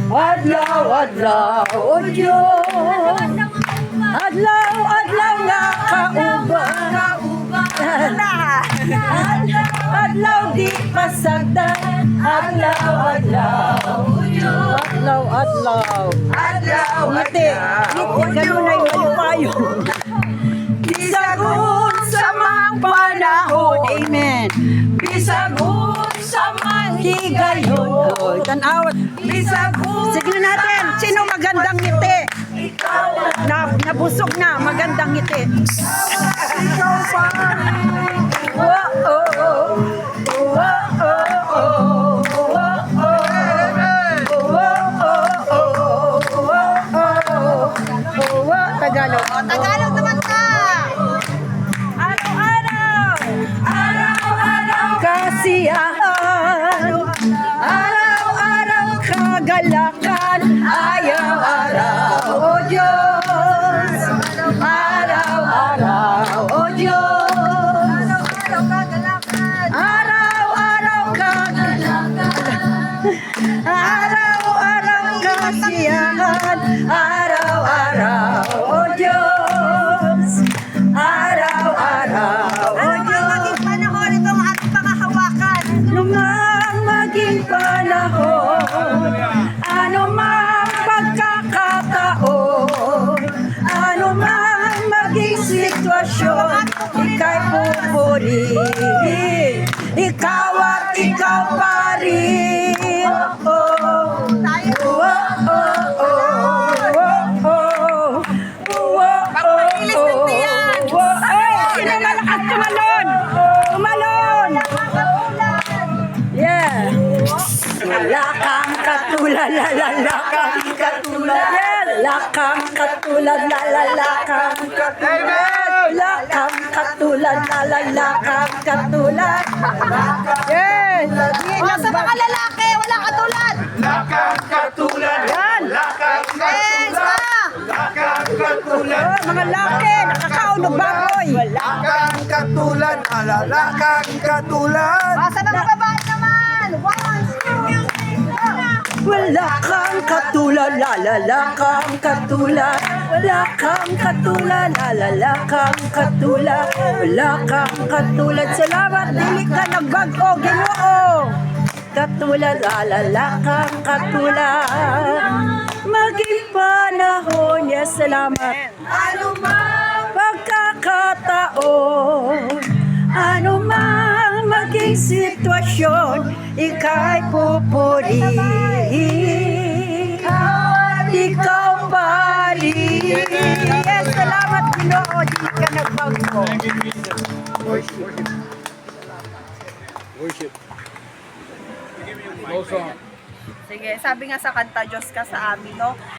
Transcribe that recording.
Adlaw, adlaw, o Diyos. Adlaw, adlaw nga kauban. Adlaw di pasagdan. Adlaw, adlaw, o Diyos. Adlaw, adlaw. Adlaw, Ngiti, ngiti, ganun na yung payo. Bisagon sa mga panahon. Amen. bisagon sa Higayon. Oy, tanaw. bisagon. Sige na natin. Sino magandang ngiti? Ikaw Nabusog na. Magandang ngiti. ikaw pa Oh, oh, oh. Oh, oh, oh. Tagalog. Tagalog naman ka. Araw-araw. Araw-araw Kasiyahan. Araw-araw kagalakan. Ayaw-araw, O Diyos. Araw-araw, O Diyos. Araw-araw kagalakan. Araw-araw Araw-araw kasiyahan. Araw-araw, O Diyos. Araw-araw, O Ano ba maging panahon itong ating mga hawakan? nung ang maging panahon, ano mang pagkakataon, ano mang maging sitwasyon, ika'y pupurihin, ikaw at ikaw pa rin. Oh, oh, Tayo. oh, oh, oh, oh, oh, Pagpalilis ng tiyan. Ay, sino malakas tumalon? Tumalon! Yeah. Wala kang katulad, lalala kang katulad. Wala kang katulad, lalala kang katulad. Wala kang katulad, lalala kang katulad. Yes. Sa mga lalaki, wala katulad. Lakang katulad. Yan. Lakang Yes, ma. Lakang katulad. Oh, mga laki, nakakaunog baboy. Lakang katulad. Lakang katulad. Sa mga babae naman. 1, 2, 3, Wala kang katulad, lalala kang katulad. Wala kang katulad, lalala kang katulad. Wala kang katulad. Salamat, dili ka nagbago, Ginoo. Katulad, lalala kang katulad. Maging panahon, yes, salamat. Ano man. Pagkakataon, ano mang maging sitwasyon, ika'y pupurihin. Ikaw pa rin. Yes, salamat, Ginoo. Di ka nagbago. Worship. No song. Sige, sabi nga sa kanta, Diyos ka sa amin, no?